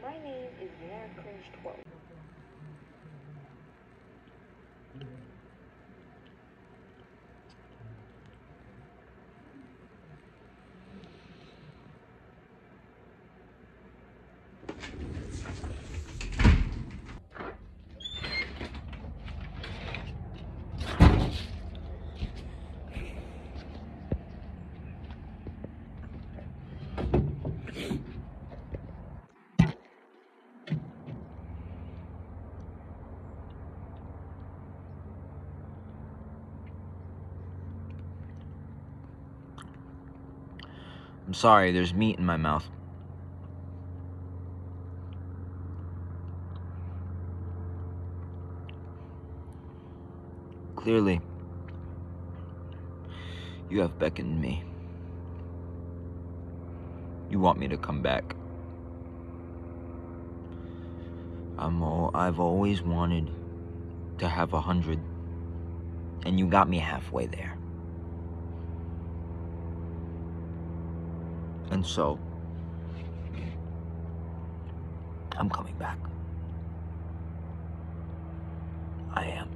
My name is 𝔽𝕚𝕗𝕥𝕪. I'm sorry, there's meat in my mouth. Clearly, you have beckoned me. You want me to come back. I've always wanted to have 100, and you got me halfway there. And so, I'm coming back. I am.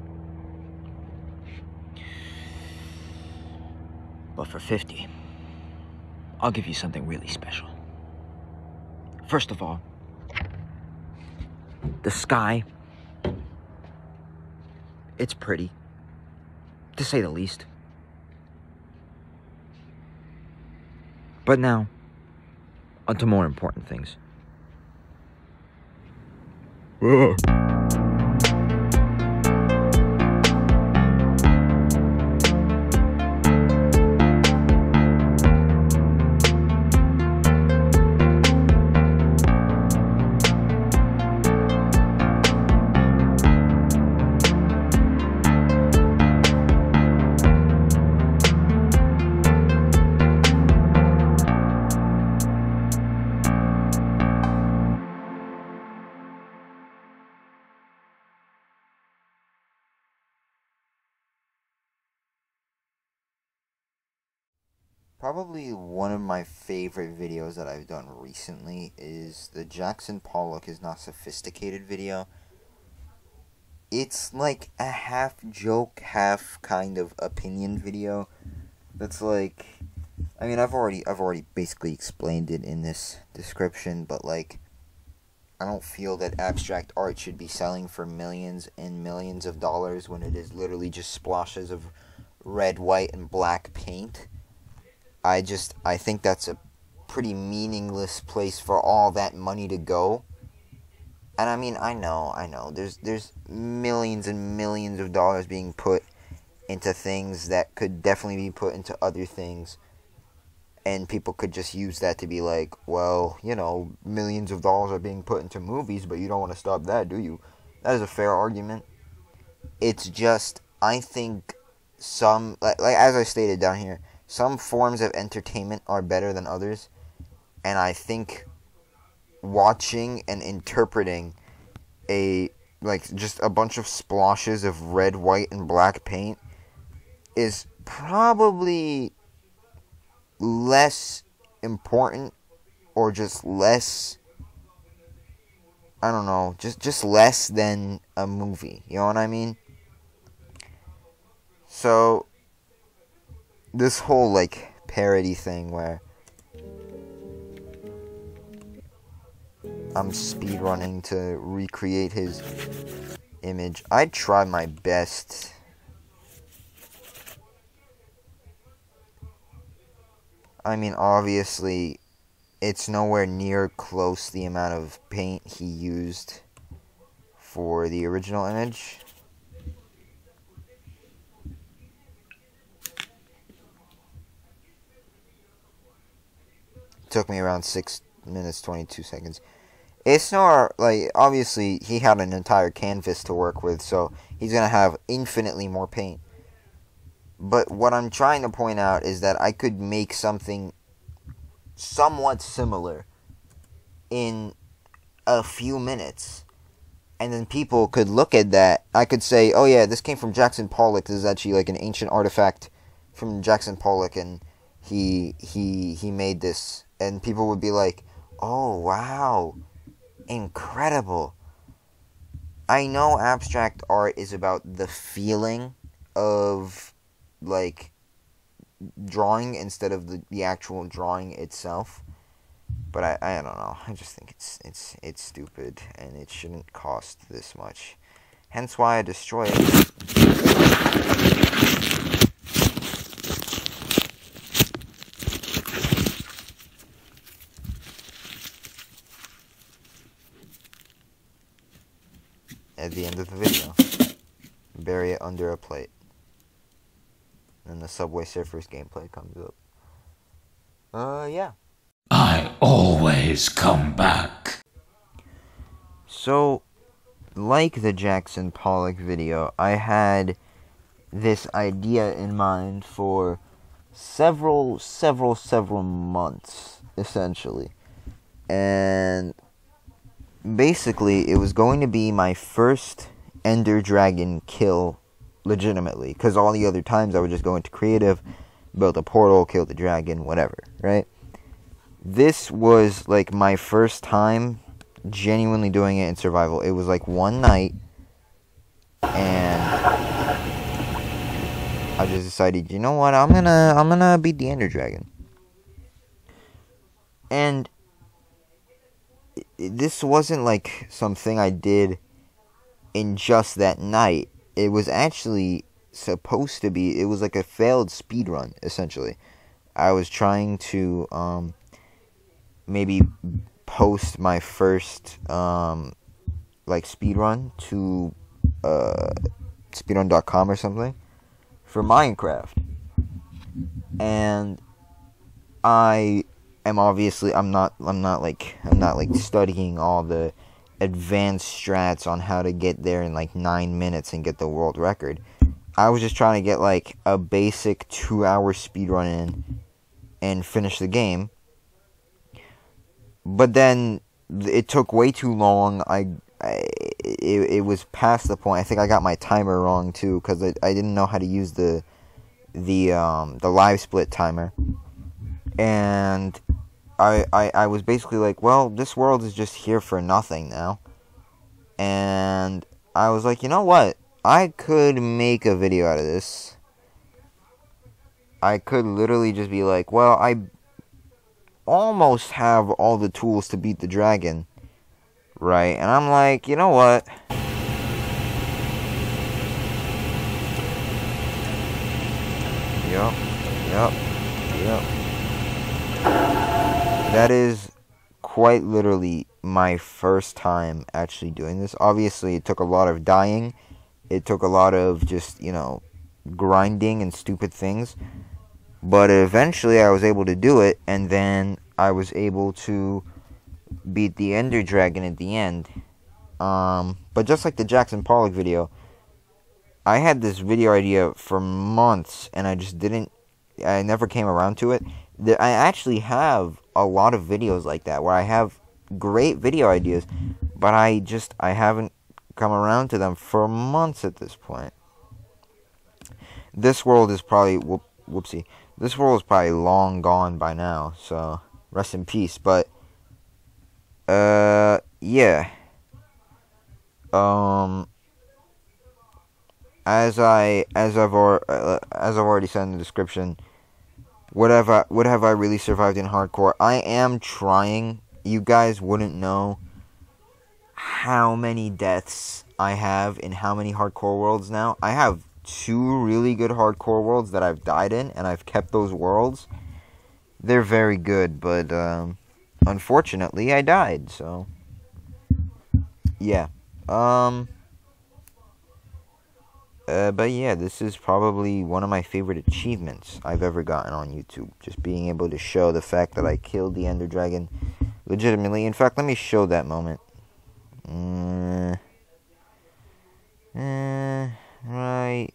But for 50, I'll give you something really special. First of all, the sky. It's pretty, to say the least. But now, onto more important things. Probably one of my favorite videos that I've done recently is the Jackson Pollock is not sophisticated video. It's like a half joke, half kind of opinion video. That's like, I mean, I've already basically explained it in this description, but like, I don't feel that abstract art should be selling for millions and millions of dollars when it is literally just splashes of red, white, and black paint. I think that's a pretty meaningless place for all that money to go. And I mean, I know, there's millions and millions of dollars being put into things that could definitely be put into other things. And people could just use that to be like, well, you know, millions of dollars are being put into movies, but you don't want to stop that, do you? That is a fair argument. It's just, I think some, like as I stated down here, some forms of entertainment are better than others, and I think watching and interpreting just a bunch of splashes of red, white, and black paint is probably less important, or just less, I don't know, just less than a movie, you know what I mean? So this whole, like, parody thing where I'm speedrunning to recreate his image, I try my best. I mean, obviously, it's nowhere near close the amount of paint he used for the original image. Took me around 6 minutes, 22 seconds. It's not, like, obviously, he had an entire canvas to work with, so he's going to have infinitely more paint. But what I'm trying to point out is that I could make something somewhat similar in a few minutes. And then people could look at that. I could say, oh yeah, this came from Jackson Pollock. This is actually like an ancient artifact from Jackson Pollock, and he made this. And people would be like, oh wow, incredible. I know abstract art is about the feeling of like drawing instead of the actual drawing itself. But I don't know. I just think it's stupid, and it shouldn't cost this much. Hence why I destroy it. At the end of the video, bury it under a plate. And the Subway Surfers gameplay comes up. Yeah. I always come back. So, like the Jackson Pollock video, I had this idea in mind for several months, essentially. And basically, it was going to be my first Ender Dragon kill legitimately. Because all the other times I would just go into creative, build a portal, kill the dragon, whatever, right? This was like my first time genuinely doing it in survival. It was like one night, and I just decided, you know what, I'm gonna beat the Ender Dragon. And this wasn't like something I did in just that night. It was actually supposed to be, it was like a failed speedrun, essentially. I was trying to maybe post my first like speedrun to speedrun.com or something for Minecraft. And I am obviously I'm not like studying all the advanced strats on how to get there in like 9 minutes and get the world record. I was just trying to get like a basic 2-hour speedrun in and finish the game. But then it took way too long. It was past the point. I think I got my timer wrong too, because I didn't know how to use the live split timer. And I was basically like, well, this world is just here for nothing now. And I was like, you know what? I could make a video out of this. I could literally just be like, well, I almost have all the tools to beat the dragon, right? And I'm like, you know what? Yep. That is quite literally my first time actually doing this. Obviously, it took a lot of dying. It took a lot of just, grinding and stupid things. But eventually I was able to do it, and then I was able to beat the Ender Dragon at the end. But just like the Jackson Pollock video, I had this video idea for months, and I never came around to it. I actually have a lot of videos like that, where I have great video ideas, but I haven't come around to them for months at this point. This world is probably, whoopsie. This world is probably long gone by now, so rest in peace. But yeah. As I've already said in the description, what have I really survived in hardcore? I am trying. You guys wouldn't know how many deaths I have in how many hardcore worlds now. I have 2 really good hardcore worlds that I've died in, and I've kept those worlds. They're very good, but unfortunately I died, so yeah. But yeah, this is probably one of my favorite achievements I've ever gotten on YouTube. Just being able to show the fact that I killed the Ender Dragon legitimately. In fact, let me show that moment. Right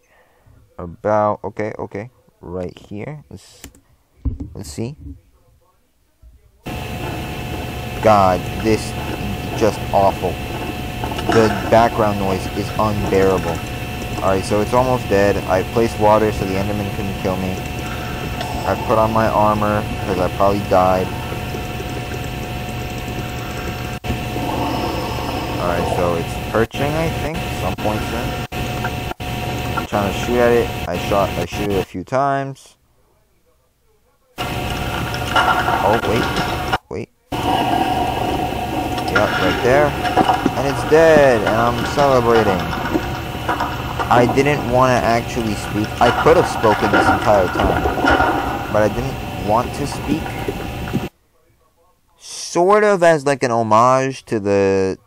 about, okay, right here. Let's see. God, this is just awful. The background noise is unbearable. Alright, so it's almost dead. I placed water so the Enderman couldn't kill me. I put on my armor because I probably died. Alright, so it's perching, I think, some point soon. I'm trying to shoot at it. I shoot it a few times. Oh, wait. Yep, right there. And it's dead, and I'm celebrating. I didn't want to actually speak. I could have spoken this entire time, but I didn't want to speak. Sort of as like an homage to the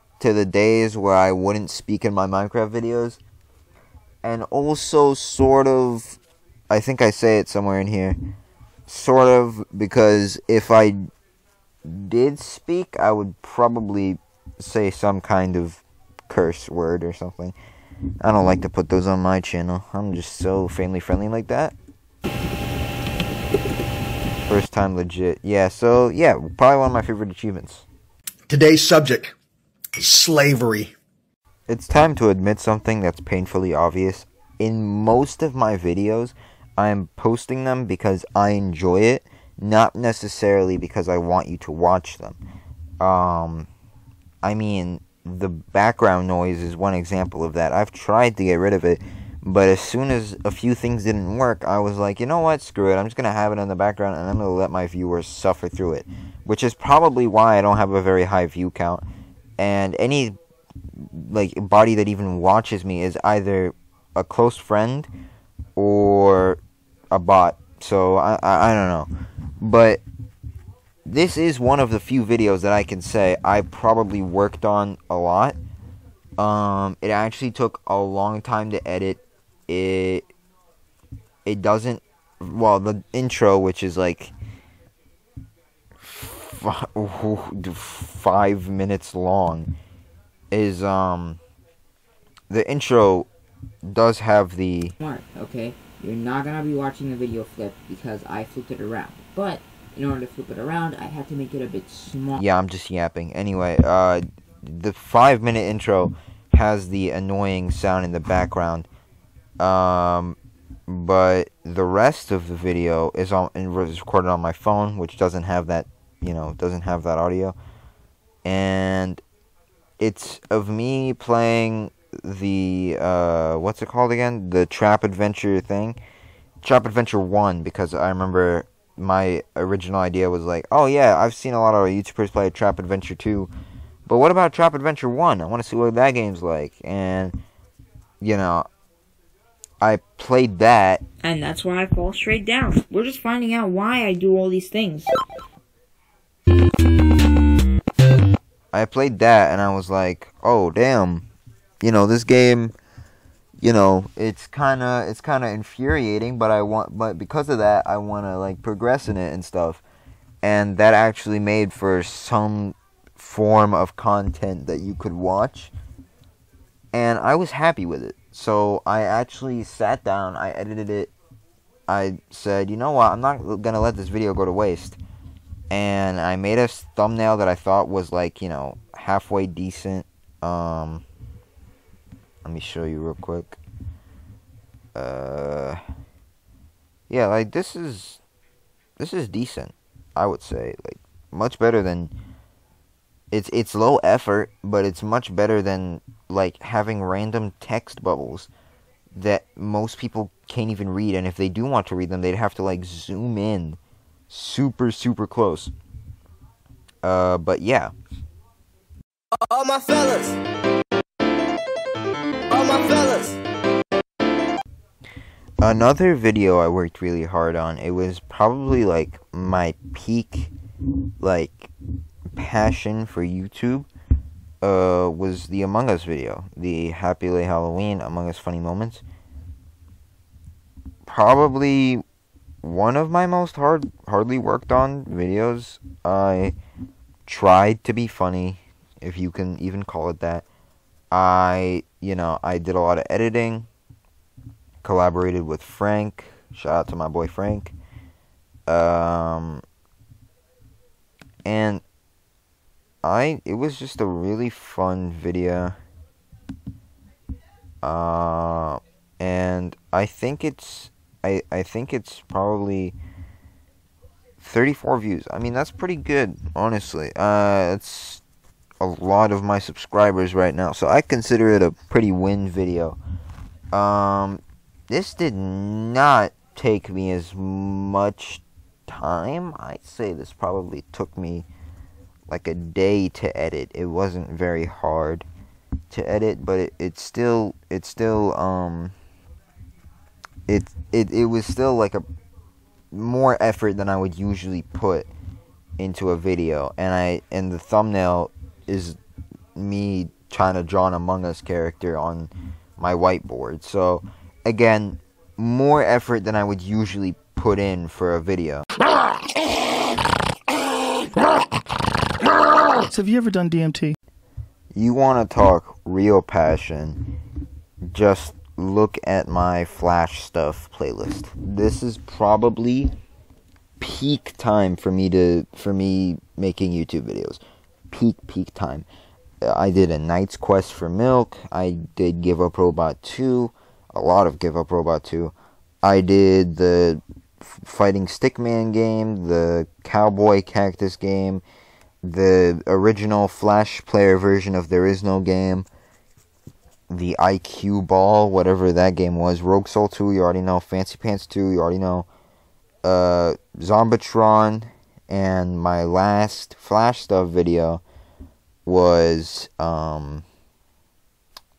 days where I wouldn't speak in my Minecraft videos. And also sort of, I think I say it somewhere in here, sort of because if I did speak, I would probably say some kind of curse word or something. I don't like to put those on my channel. I'm just so family friendly like that. First time legit. Yeah, so yeah, probably one of my favorite achievements. Today's subject, slavery. It's time to admit something that's painfully obvious. In most of my videos, I'm posting them because I enjoy it, not necessarily because I want you to watch them. I mean, the background noise is one example of that. I've tried to get rid of it, but as soon as a few things didn't work, I was like, you know what, screw it. I'm just going to have it in the background, and I'm going to let my viewers suffer through it. Which is probably why I don't have a very high view count. And any body that even watches me is either a close friend or a bot. So, I don't know. But this is one of the few videos that I can say I probably worked on a lot. It actually took a long time to edit. It doesn't, well, the intro, which is like 5 minutes long, is the intro does have the Smart, okay? You're not gonna be watching the video flip because I flipped it around. But in order to flip it around, I had to make it a bit small. Yeah, I'm just yapping. Anyway, the 5-minute intro has the annoying sound in the background. But the rest of the video is recorded on my phone, which doesn't have that, doesn't have that audio. And it's of me playing the, what's it called again? The Trap Adventure thing. Trap Adventure 1, because I remember my original idea was like, oh yeah, I've seen a lot of YouTubers play Trap Adventure 2, but what about Trap Adventure 1? I want to see what that game's like. And, I played that. And that's why I fall straight down. We're just finding out why I do all these things. I played that and I was like, oh damn, this game, it's kind of infuriating, but because of that, I want to progress in it and stuff. And that actually made for some form of content that you could watch. And I was happy with it. So I actually sat down, I edited it. I said, you know what, I'm not going to let this video go to waste. And I made a thumbnail that I thought was halfway decent. Let me show you real quick. Yeah, this is decent, I would say. Much better than, it's low effort, but it's much better than having random text bubbles that most people can't even read. And if they do want to read them, they'd have to zoom in super close. But yeah. All my fellas. Another video I worked really hard on, it was probably my peak passion for YouTube, was the Among Us video, the Happy Late Halloween Among Us Funny Moments. Probably one of my most hardly worked on videos. I tried to be funny, if you can even call it that. I did a lot of editing. collaborated with Frank. Shout out to my boy Frank. And it was just a really fun video. And I think it's probably 34 views. I mean, that's pretty good, honestly. It's a lot of my subscribers right now, so I consider it a pretty win video. This did not take me as much time. I'd say this probably took me like a day to edit. It wasn't very hard to edit, but it was still like a more effort than I would usually put into a video, and the thumbnail is me trying to draw an Among Us character on my whiteboard. So again, more effort than I would usually put in for a video. So have you ever done DMT? You want to talk real passion, just look at my Flash stuff playlist. This is probably peak time for me making YouTube videos. Peak time. I did a Knight's Quest for Milk. I did Give Up Robot 2. A lot of Give Up Robot 2. I did the Fighting Stickman game, the Cowboy Cactus game, the original Flash player version of There Is No Game, the IQ Ball, whatever that game was, Rogue Soul 2, you already know, Fancy Pants 2, you already know, Zombatron, and my last Flash stuff video was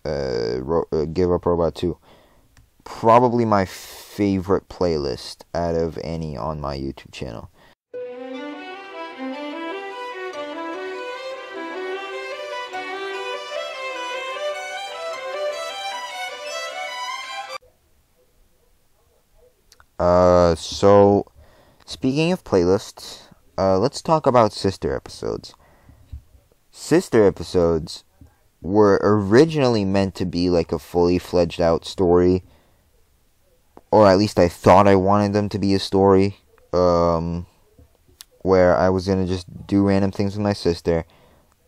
Give Up Robot 2. Probably my favorite playlist out of any on my YouTube channel. So, speaking of playlists, let's talk about sister episodes. Sister episodes were originally meant to be like a fully fledged out story, or at least I thought I wanted them to be a story, where I was gonna just do random things with my sister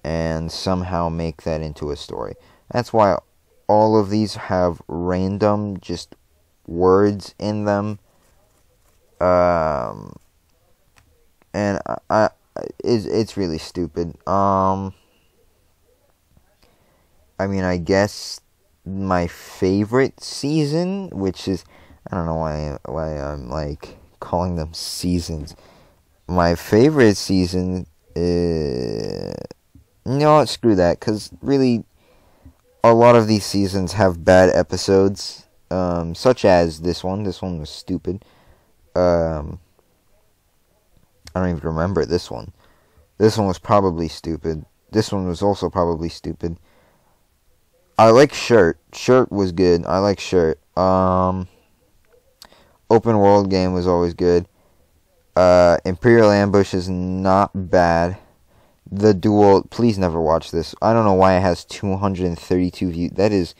and somehow make that into a story. That's why all of these have random just words in them. And it's really stupid. I mean, I guess my favorite season, which is, I don't know why I'm like calling them seasons. My favorite season, no, screw that, because really, a lot of these seasons have bad episodes, such as this one. This one was stupid. I don't even remember this one. This one was probably stupid. This one was also probably stupid. I like Shirt. Shirt was good. I like Shirt. Open world game was always good. Imperial Ambush is not bad. The Duel, please never watch this. I don't know why it has 232 views. That is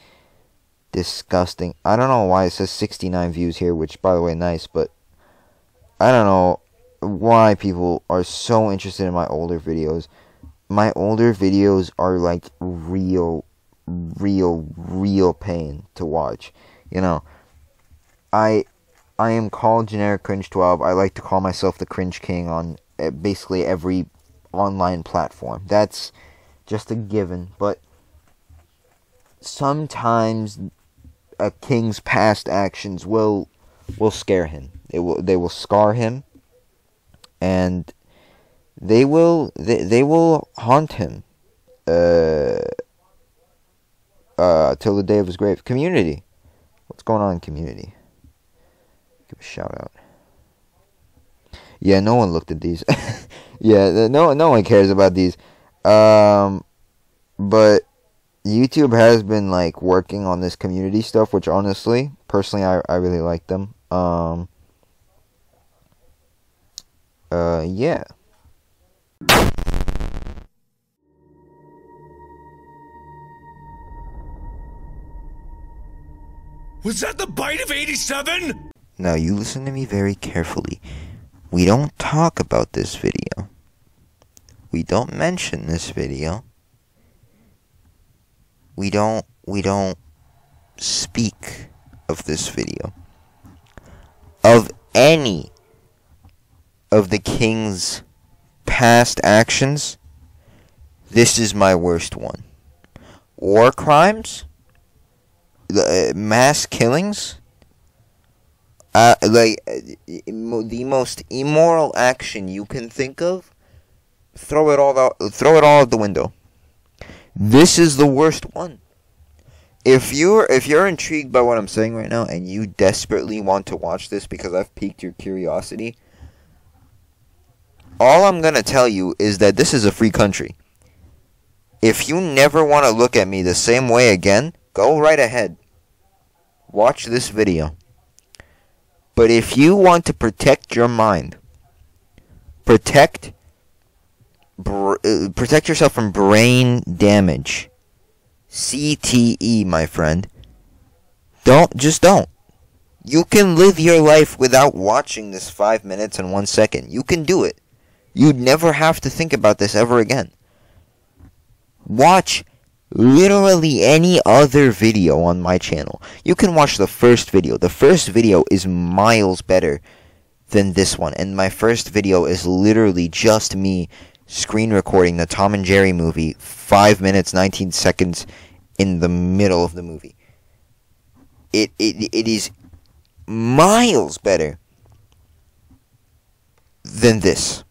disgusting. I don't know why it says 69 views here, which, by the way, nice, but I don't know why people are so interested in my older videos. My older videos are like real pain to watch. You know, I am called 𝔽𝕚𝕗𝕨. I like to call myself the Cringe King on basically every online platform. That's just a given. But sometimes a king's past actions will scare him. They will scar him, and they will haunt him till the day of his grave. Community. What's going on in Community? Give a shout out. Yeah, no one looked at these. Yeah, no one cares about these. But YouTube has been like working on this community stuff, which honestly, personally, I really like them. Yeah. Was that the bite of 87? Now, you listen to me very carefully. We don't talk about this video. We don't mention this video. We don't speak of this video. Of any of the king's past actions, this is my worst one. War crimes, mass killings, the most immoral action you can think of, throw it all out the window. This is the worst one. If you're intrigued by what I'm saying right now and you desperately want to watch this because I've piqued your curiosity, all I'm gonna tell you is that this is a free country. If you never want to look at me the same way again, go right ahead. Watch this video. But if you want to protect your mind, protect yourself from brain damage, CTE, my friend, don't. You can live your life without watching this 5 minutes and 1 second. You can do it. You'd never have to think about this ever again. Watch literally any other video on my channel. You can watch the first video. The first video is miles better than this one. And my first video is literally just me screen recording the Tom and Jerry movie 5 minutes, 19 seconds in the middle of the movie. It is miles better than this.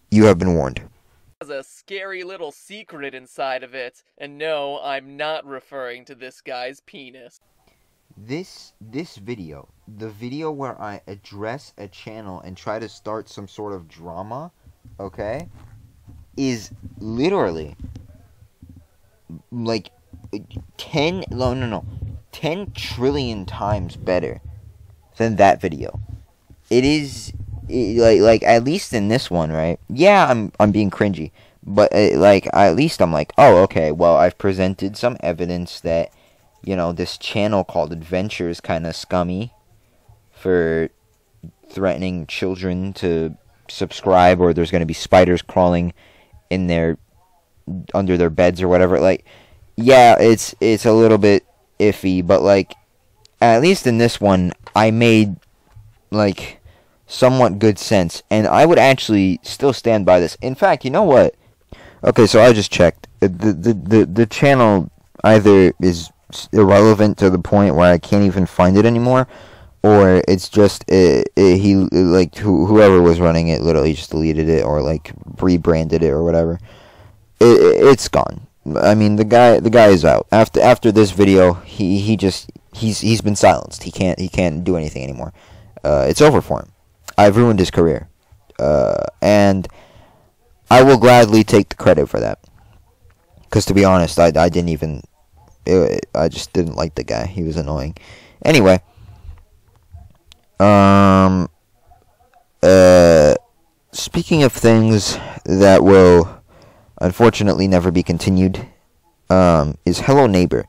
You have been warned. Has a scary little secret inside of it, and no, I'm not referring to this guy's penis. This video, the video where I address a channel and try to start some sort of drama, okay, is literally like 10 trillion times better than that video. It is like at least in this one, right? Yeah, I'm being cringy, but at least I'm like, oh, okay, well, I've presented some evidence that, you know, this channel called Adventure is kind of scummy for threatening children to subscribe, or there's going to be spiders crawling in under their beds or whatever. Like, yeah, it's a little bit iffy, but like at least in this one I made like somewhat good sense, and I would actually still stand by this. In fact, you know what? Okay, so I just checked. The channel either is irrelevant to the point where I can't even find it anymore, or it's just whoever was running it literally just deleted it or like rebranded it or whatever. It's gone. I mean, the guy is out. After this video, he's been silenced. He can't do anything anymore. It's over for him. I've ruined his career, and I will gladly take the credit for that. Because to be honest, I just didn't like the guy. He was annoying. Anyway, speaking of things that will unfortunately never be continued, is Hello Neighbor.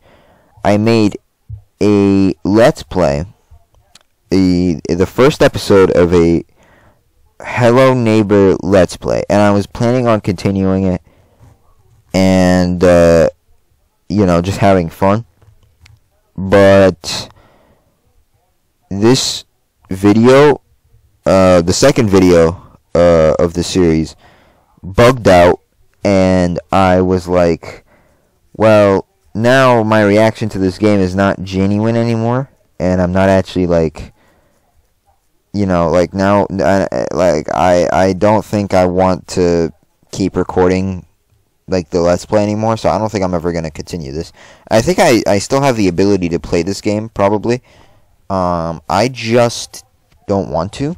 I made a Let's Play. The first episode of a Hello Neighbor Let's Play, and I was planning on continuing it and you know, just having fun, but this video, the second video of the series, bugged out, and I was like, well, now my reaction to this game is not genuine anymore, and I'm not actually like, you know, like now, I don't think I want to keep recording like the Let's Play anymore, so I don't think I'm ever going to continue this. I think I still have the ability to play this game, probably. I just don't want to.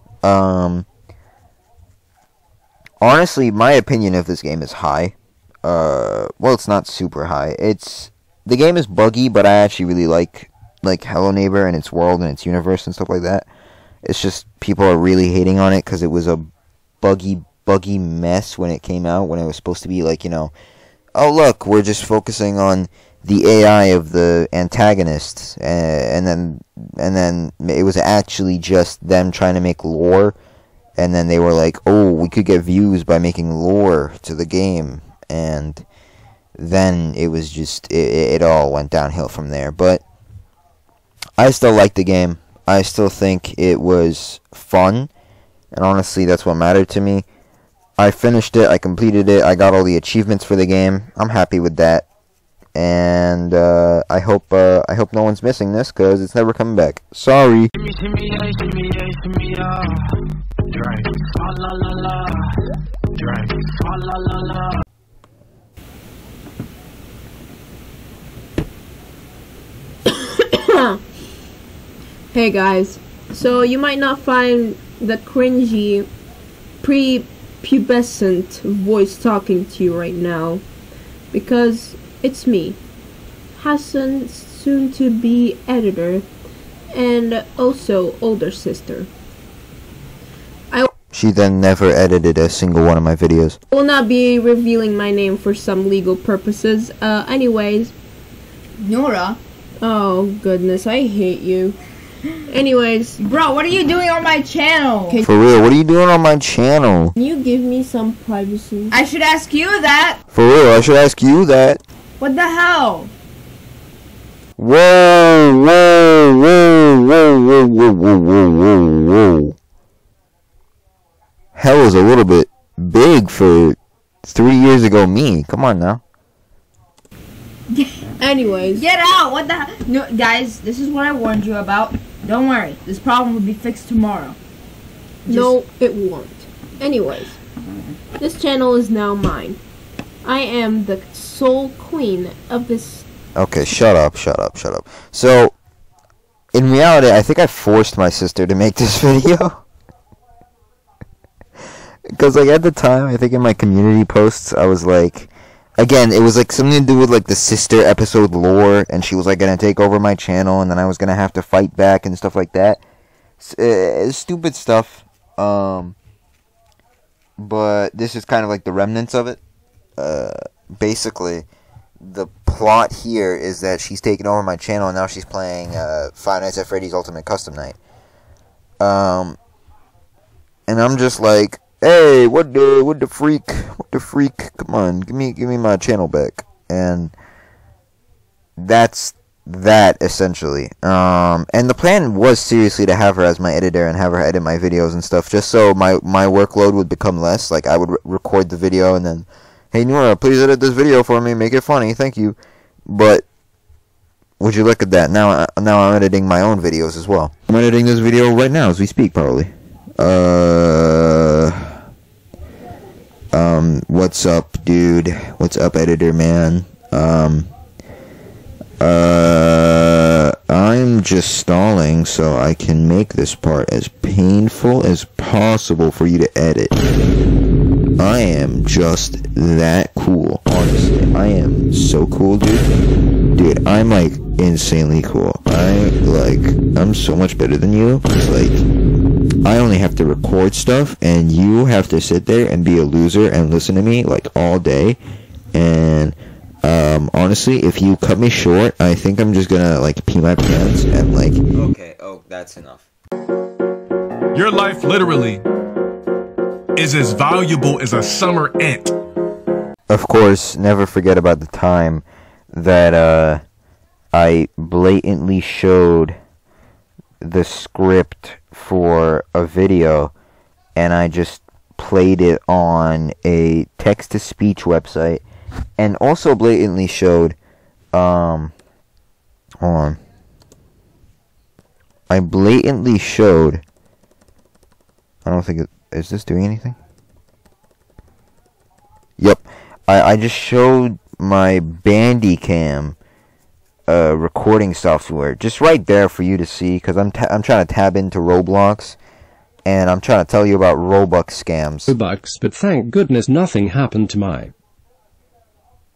Honestly, my opinion of this game is high. Well, it's not super high. The game is buggy, but I actually really like Hello Neighbor and its world and its universe and stuff like that. It's just people are really hating on it because it was a buggy mess when it came out, when it was supposed to be like, you know, oh look, we're just focusing on the AI of the antagonists, and then it was actually just them trying to make lore, and then they were like, oh, we could get views by making lore to the game, and then it was just, it all went downhill from there. But I still like the game. I still think it was fun, and honestly, that's what mattered to me. I finished it, I completed it, I got all the achievements for the game. I'm happy with that. And I hope no one's missing this, because it's never coming back. Sorry. Hey guys, so you might not find the cringy prepubescent voice talking to you right now, because it's me, Hassan, soon to be editor, and also older sister. She then never edited a single one of my videos. I will not be revealing my name for some legal purposes. Anyways. Nora? Oh goodness, I hate you. Anyways. Bro, what are you doing on my channel? For real, what are you doing on my channel? Can you give me some privacy? I should ask you that. For real, I should ask you that. What the hell? Whoa, whoa, whoa, whoa, whoa, whoa, whoa, whoa, whoa. Hell is a little bit big for 3 years ago me. Come on now. Anyways. Get out! What the hell? No, guys, this is what I warned you about. Don't worry. This problem will be fixed tomorrow. No, it won't. Anyways. This channel is now mine. I am the sole queen of this. Okay, shut up. So, in reality, I think I forced my sister to make this video. Because, like, at the time, I think in my community posts, I was like, again, it was like something to do with like the sister episode lore, and she was like gonna take over my channel, and then I was gonna have to fight back and stuff like that. Stupid stuff. But this is kind of like the remnants of it. Basically, the plot here is that she's taken over my channel, and now she's playing Five Nights at Freddy's Ultimate Custom Night. And I'm just like, hey, what the freak? Come on, give me my channel back. And that's that essentially. And the plan was seriously to have her as my editor and have her edit my videos and stuff, just so my workload would become less. Like I would record the video and then, hey Nora, please edit this video for me, make it funny, thank you. But would you look at that? Now I'm editing my own videos as well. I'm editing this video right now as we speak, probably. What's up, dude? What's up, editor man? I'm just stalling so I can make this part as painful as possible for you to edit. I am just that cool, honestly. I am so cool, dude. Dude, I'm like insanely cool. I'm so much better than you. It's like, I only have to record stuff, and you have to sit there and be a loser and listen to me, like, all day. And, honestly, if you cut me short, I think I'm just gonna, like, pee my pants and, like... Okay, that's enough. Your life, literally, is as valuable as a summer ant. Of course, never forget about the time that, I blatantly showed the script for a video, and I just played it on a text-to-speech website, and also blatantly showed, hold on. I blatantly showed, I don't think is this doing anything? Yep. I just showed my Bandicam recording software just right there for you to see, because I'm trying to tab into Roblox, and I'm trying to tell you about Robux scams. Robux, but thank goodness nothing happened to my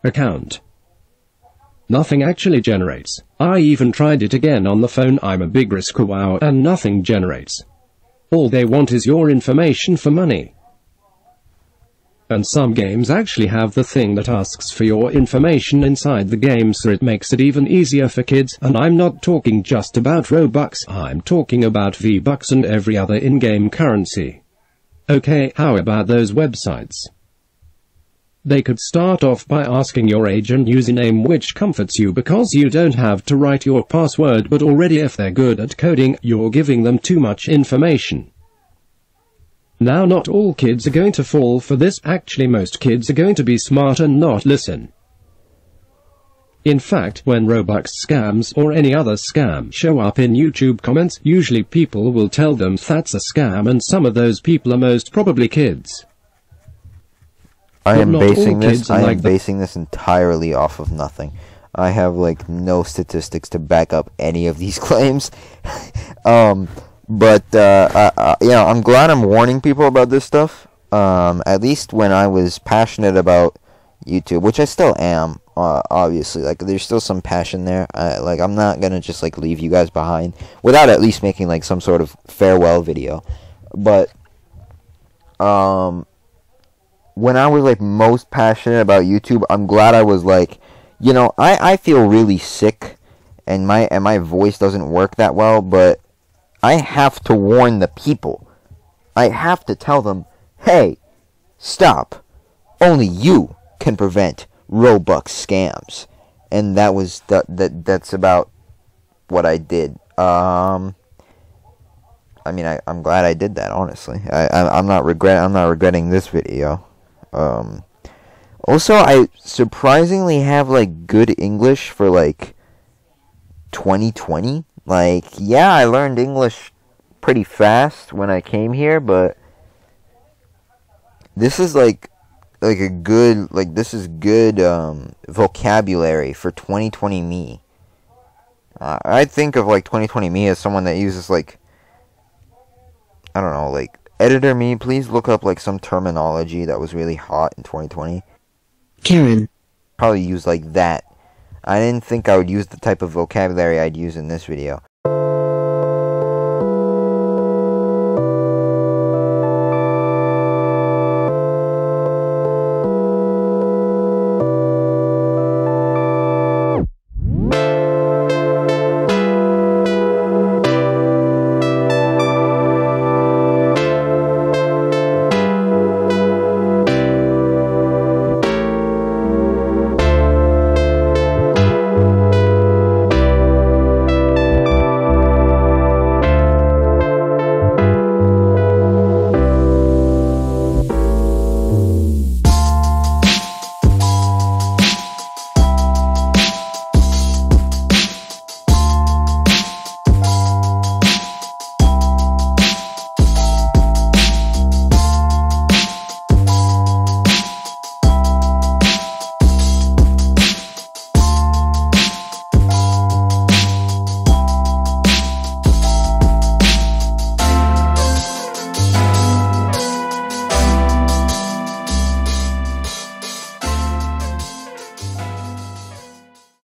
account. Nothing actually generates. I even tried it again on the phone. I'm a big risk, wow, and nothing generates. All they want is your information for money. And some games actually have the thing that asks for your information inside the game, so it makes it even easier for kids. And I'm not talking just about Robux, I'm talking about V-Bucks and every other in-game currency. Okay, how about those websites? They could start off by asking your age and username, which comforts you because you don't have to write your password, but already if they're good at coding, you're giving them too much information. Now, not all kids are going to fall for this. Actually, most kids are going to be smart and not listen. In fact, when Robux scams or any other scam show up in YouTube comments, usually people will tell them that's a scam, and some of those people are most probably kids. I am basing this entirely off of nothing. I have like no statistics to back up any of these claims. But you know, I'm glad I'm warning people about this stuff. At least when I was passionate about YouTube, which I still am, obviously. Like, there's still some passion there. Like, I'm not gonna just like leave you guys behind without at least making like some sort of farewell video. But when I was like most passionate about YouTube, I'm glad I was like, you know, I feel really sick, and my voice doesn't work that well, but I have to warn the people. I have to tell them, hey, stop. Only you can prevent Robux scams. And that was that's about what I did. I mean, I'm glad I did that, honestly. I'm not regretting this video. Also, I surprisingly have like good English for like 2020. Like, yeah, I learned English pretty fast when I came here, but this is like a good, like, this is good vocabulary for 2020 me. I think of like 2020 me as someone that uses like, I don't know, like, editor me, please look up like some terminology that was really hot in 2020. Karen. Probably use like that. I didn't think I would use the type of vocabulary I'd use in this video.